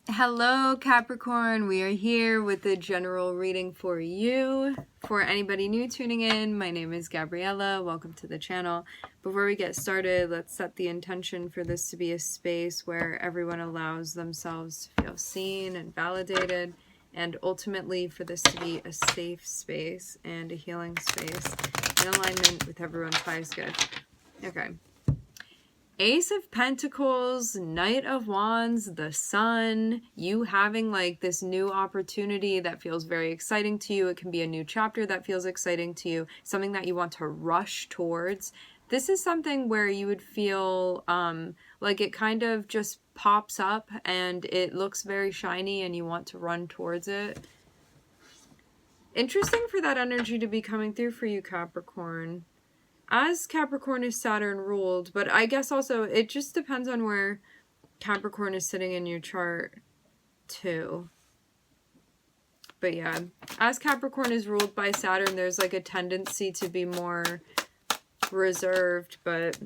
Hello Capricorn, we are here with the general reading for you. For anybody new tuning in, my name is Gabriella. Welcome to the channel. Before we get started, let's set the intention for this to be a space where everyone allows themselves to feel seen and validated, and ultimately for this to be a safe space and a healing space in alignment with everyone's highest good. Okay. Ace of Pentacles, Knight of Wands, the Sun, you having like this new opportunity that feels very exciting to you. It can be a new chapter that feels exciting to you, something that you want to rush towards. This is something where you would feel like it kind of just pops up and it looks very shiny and you want to run towards it. Interesting for that energy to be coming through for you, Capricorn. As Capricorn is Saturn ruled, but I guess also it just depends on where Capricorn is sitting in your chart too. But yeah, as Capricorn is ruled by Saturn, there's like a tendency to be more reserved, but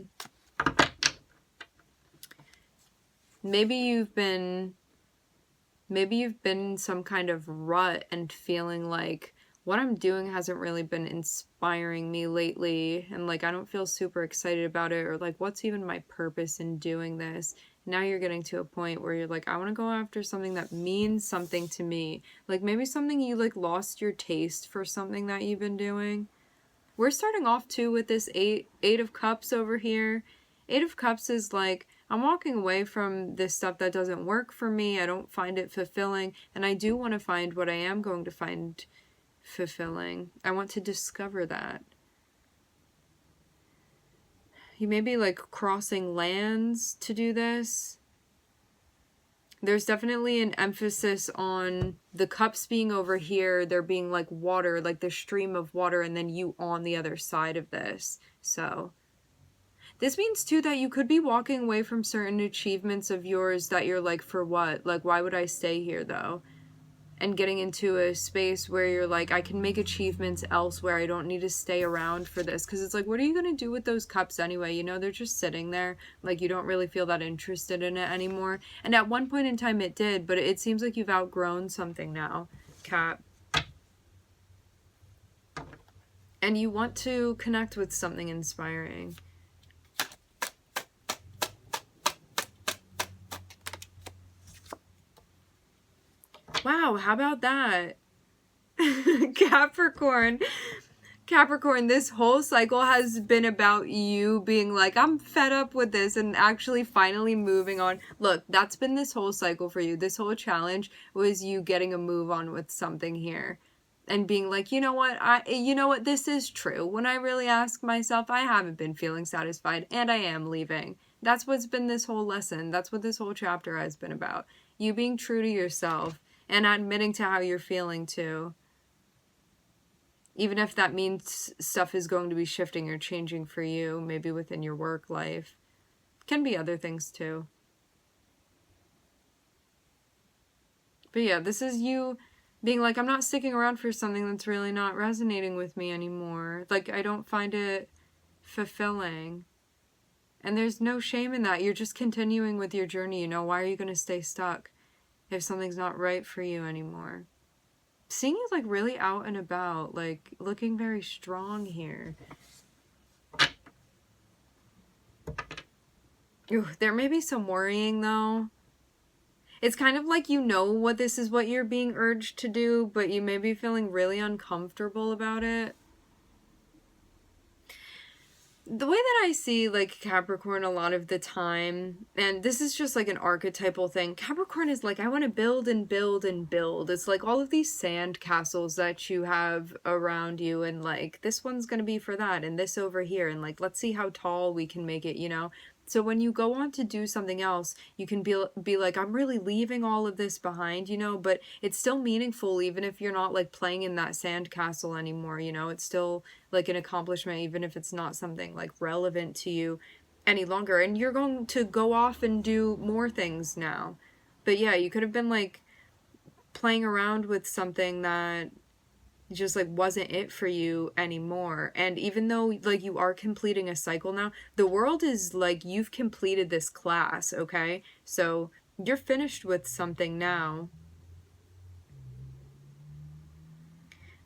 maybe you've been in some kind of rut and feeling like what I'm doing hasn't really been inspiring me lately, and like I don't feel super excited about it, or like what's even my purpose in doing this. Now you're getting to a point where you're like, I want to go after something that means something to me, like maybe something you like lost your taste for something that you've been doing. We're starting off too with this eight of cups over here. Eight of Cups is like, I'm walking away from this stuff that doesn't work for me. I don't find it fulfilling, and I do want to find what I am going to find fulfilling. I want to discover that. You may be like crossing lands to do this. There's definitely an emphasis on the cups being over here, there being like water, like the stream of water, and then you on the other side of this. So this means too that you could be walking away from certain achievements of yours that you're like, for what? Like, why would I stay here though? And getting into a space where you're like, I can make achievements elsewhere. I don't need to stay around for this. Because it's like, what are you going to do with those cups anyway? You know, they're just sitting there. Like, you don't really feel that interested in it anymore. And at one point in time it did, but it seems like you've outgrown something now, Cap. And you want to connect with something inspiring. Wow, how about that? Capricorn, this whole cycle has been about you being like, I'm fed up with this, and actually finally moving on. Look, that's been this whole cycle for you. This whole challenge was you getting a move on with something here and being like, you know what, this is true. When I really ask myself, I haven't been feeling satisfied and I am leaving. That's what's been this whole lesson. That's what this whole chapter has been about. You being true to yourself and admitting to how you're feeling too. Even if that means stuff is going to be shifting or changing for you, maybe within your work life. Can be other things too. But yeah, this is you being like, I'm not sticking around for something that's really not resonating with me anymore. Like, I don't find it fulfilling. And there's no shame in that. You're just continuing with your journey. You know, why are you going to stay stuck if something's not right for you anymore? Seeing you like really out and about, like looking very strong here. Ooh, there may be some worrying though. It's kind of like, you know what, this is what you're being urged to do, but you may be feeling really uncomfortable about it. The way that I see like Capricorn a lot of the time, and this is just like an archetypal thing, Capricorn is like, I want to build and build and build. It's like all of these sand castles that you have around you, and like this one's gonna be for that, and this over here, and like let's see how tall we can make it, you know. So when you go on to do something else, you can be like, I'm really leaving all of this behind, you know, but it's still meaningful even if you're not like playing in that sand castle anymore, you know. It's still like an accomplishment even if it's not something like relevant to you any longer. And you're going to go off and do more things now. But yeah, you could have been like playing around with something that just like wasn't it for you anymore. And even though like you are completing a cycle now, the world is like, you've completed this class, okay? So You're finished with something now.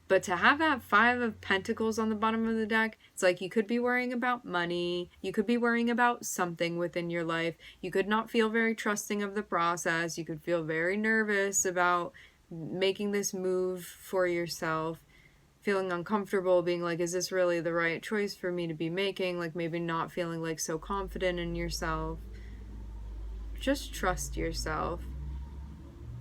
But to have that 5 of Pentacles on the bottom of the deck, it's like you could be worrying about money. You could be worrying about something within your life. You could not feel very trusting of the process. You could feel very nervous about making this move for yourself. Feeling uncomfortable, being like, is this really the right choice for me to be making? Like maybe not feeling like so confident in yourself. Just trust yourself.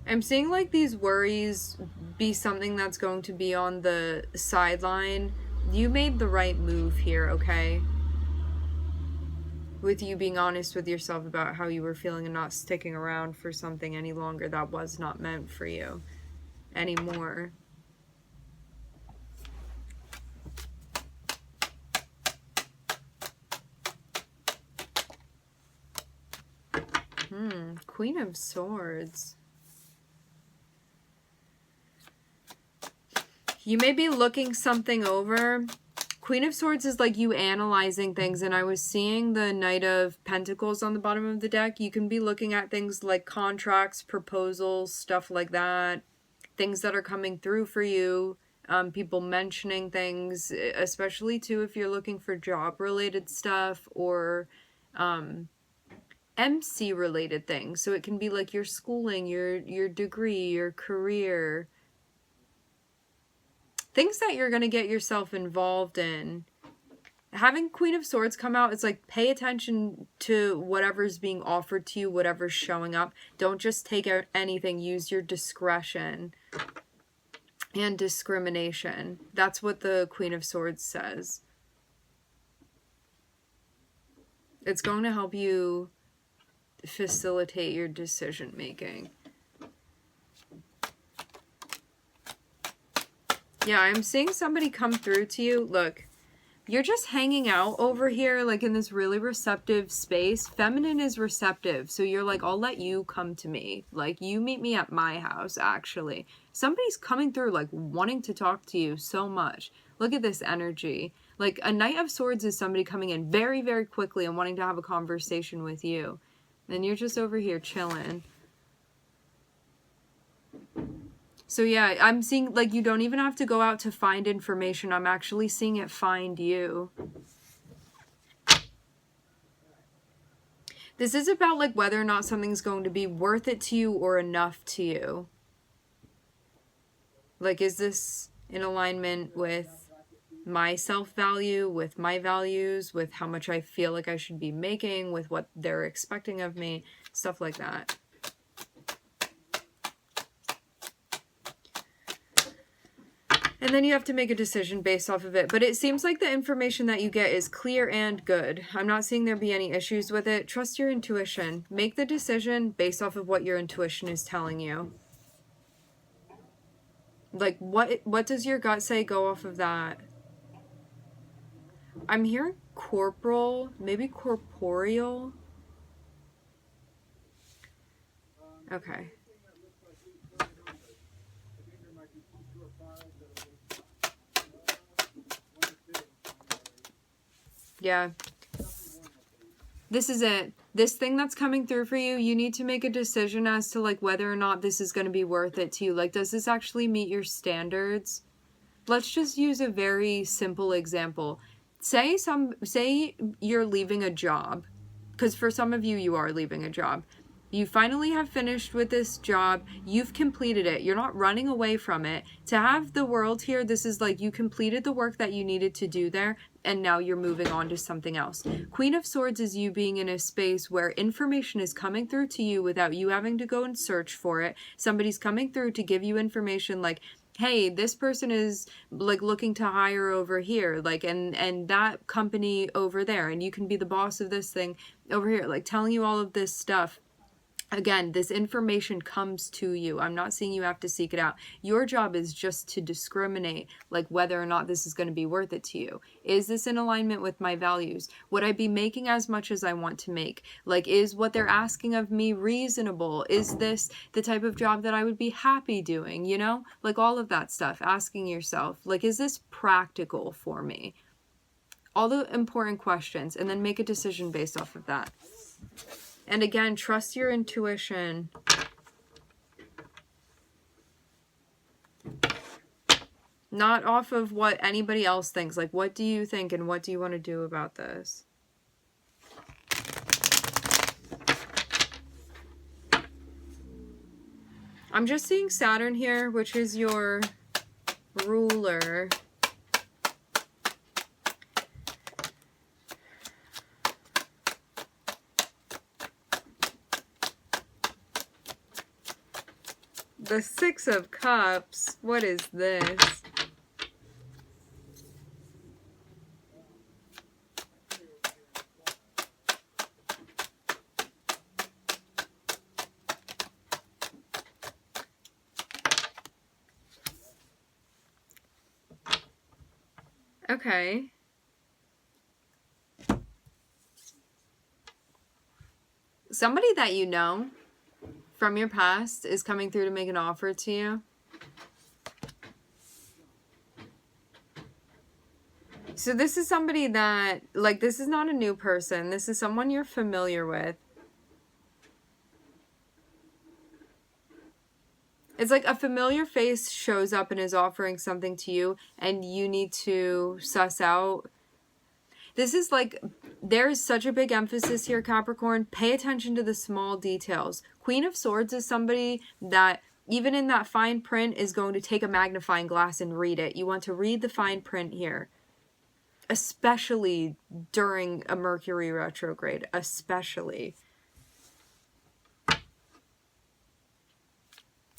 I'm seeing like these worries be something that's going to be on the sideline. You made the right move here, okay? With you being honest with yourself about how you were feeling and not sticking around for something any longer that was not meant for you anymore. Queen of Swords. You may be looking something over. Queen of Swords is like you analyzing things, and I was seeing the Knight of Pentacles on the bottom of the deck. You can be looking at things like contracts, proposals, stuff like that. Things that are coming through for you. People mentioning things, especially too if you're looking for job-related stuff or MC-related things. So it can be like your schooling, your degree, your career. Things that you're going to get yourself involved in. Having Queen of Swords come out, it's like pay attention to whatever's being offered to you, whatever's showing up. Don't just take out anything. Use your discretion and discrimination. That's what the Queen of Swords says. It's going to help you facilitate your decision making. Yeah, I'm seeing somebody come through to you. Look, you're just hanging out over here, like in this really receptive space. Feminine is receptive. So you're like, I'll let you come to me. Like, you meet me at my house, actually. Somebody's coming through, like, wanting to talk to you so much. Look at this energy. Like, a Knight of Swords is somebody coming in very, very quickly and wanting to have a conversation with you. And you're just over here chilling. So yeah, I'm seeing, like, you don't even have to go out to find information. I'm actually seeing it find you. This is about, like, whether or not something's going to be worth it to you or enough to you. Like, is this in alignment with my self-value, with my values, with how much I feel like I should be making, with what they're expecting of me, stuff like that. And then you have to make a decision based off of it. But it seems like the information that you get is clear and good. I'm not seeing there be any issues with it. Trust your intuition. Make the decision based off of what your intuition is telling you. Like, what does your gut say? Go off of that. I'm hearing corporal, maybe corporeal. Okay. Yeah. This is it. This thing that's coming through for you, you need to make a decision as to, like, whether or not this is going to be worth it to you. Like, does this actually meet your standards? Let's just use a very simple example. Say you're leaving a job, because for some of you, you are leaving a job. You finally have finished with this job. You've completed it. You're not running away from it. To have the world here, this is like you completed the work that you needed to do there, and now you're moving on to something else. Queen of Swords is you being in a space where information is coming through to you without you having to go and search for it. Somebody's coming through to give you information like, hey, this person is like looking to hire over here, like, and that company over there, and you can be the boss of this thing over here, like telling you all of this stuff. Again, this information comes to you. I'm not saying you have to seek it out. Your job is just to discriminate, like, whether or not this is going to be worth it to you. Is this in alignment with my values? Would I be making as much as I want to make? Like, is what they're asking of me reasonable? Is this the type of job that I would be happy doing? You know, like all of that stuff. Asking yourself, like, is this practical for me? All the important questions, and then make a decision based off of that. And again, trust your intuition. Not off of what anybody else thinks. Like, what do you think and what do you want to do about this? I'm just seeing Saturn here, which is your ruler. The Six of Cups. What is this? Okay. Somebody that you know from your past is coming through to make an offer to you. So this is somebody that, like, this is not a new person. This is someone you're familiar with. It's like a familiar face shows up and is offering something to you, and you need to suss out. This is like, there is such a big emphasis here, Capricorn. Pay attention to the small details. Queen of Swords is somebody that, even in that fine print, is going to take a magnifying glass and read it. You want to read the fine print here. Especially during a Mercury retrograde. Especially.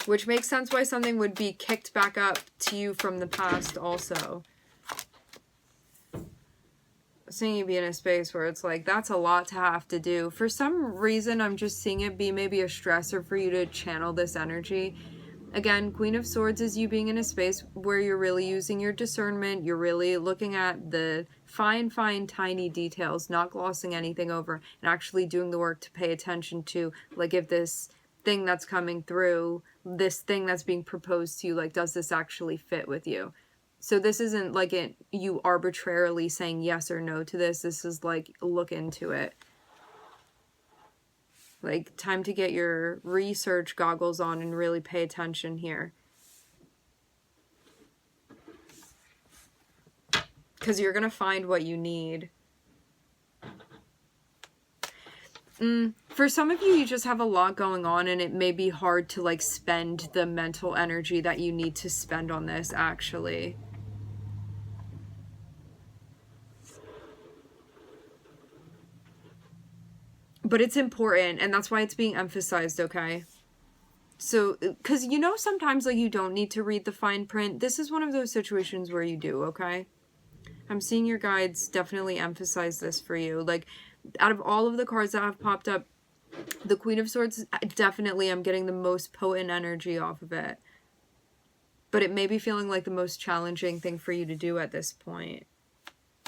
Which makes sense why something would be kicked back up to you from the past also. Seeing you be in a space where it's like, that's a lot to have to do. For some reason, I'm just seeing it be maybe a stressor for you to channel this energy. Again, Queen of Swords is you being in a space where you're really using your discernment. You're really looking at the fine, tiny details, not glossing anything over, and actually doing the work to pay attention to, like, if this thing that's coming through, this thing that's being proposed to you, like, does this actually fit with you? So this isn't like you arbitrarily saying yes or no to this. This is like, look into it. Like, time to get your research goggles on and really pay attention here. Because you're going to find what you need. For some of you, you just have a lot going on, and it may be hard to, like, spend the mental energy that you need to spend on this, actually. But it's important, and that's why it's being emphasized, okay? So, because you know sometimes, like, you don't need to read the fine print. This is one of those situations where you do, okay? I'm seeing your guides definitely emphasize this for you. Like, out of all of the cards that have popped up, the Queen of Swords, definitely I'm getting the most potent energy off of it. But it may be feeling like the most challenging thing for you to do at this point.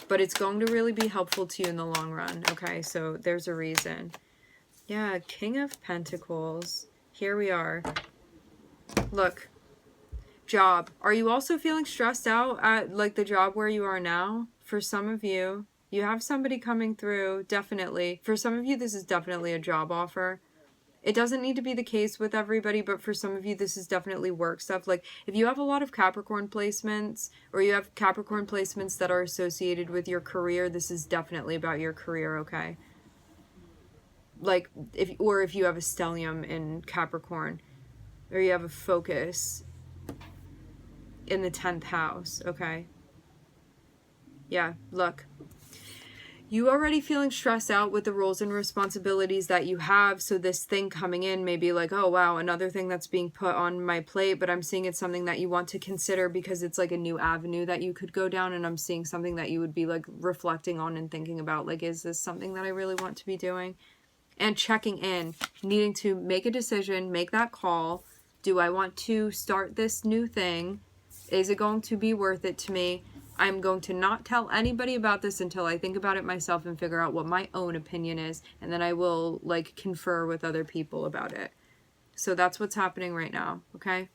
But it's going to really be helpful to you in the long run. Okay, so there's a reason. Yeah, King of Pentacles. Here we are. Look. Job. Are you also feeling stressed out at, like, the job where you are now? For some of you, you have somebody coming through, definitely. For some of you, this is definitely a job offer. It doesn't need to be the case with everybody, but for some of you, this is definitely work stuff. Like, if you have a lot of Capricorn placements, or you have Capricorn placements that are associated with your career, this is definitely about your career, okay? Like, if you have a stellium in Capricorn, or you have a focus in the 10th house, okay? Yeah, look. You already feeling stressed out with the roles and responsibilities that you have, so this thing coming in may be like, oh wow, another thing that's being put on my plate, but I'm seeing it's something that you want to consider because it's like a new avenue that you could go down, and I'm seeing something that you would be like reflecting on and thinking about, like, is this something that I really want to be doing? And checking in, needing to make a decision, make that call. Do I want to start this new thing? Is it going to be worth it to me? I'm going to not tell anybody about this until I think about it myself and figure out what my own opinion is. And then I will, like, confer with other people about it. So that's what's happening right now, okay?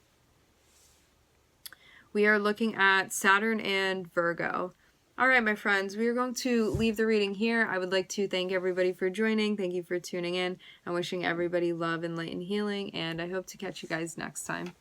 We are looking at Saturn and Virgo. All right, my friends, we are going to leave the reading here. I would like to thank everybody for joining. Thank you for tuning in. I'm wishing everybody love and light and healing, and I hope to catch you guys next time.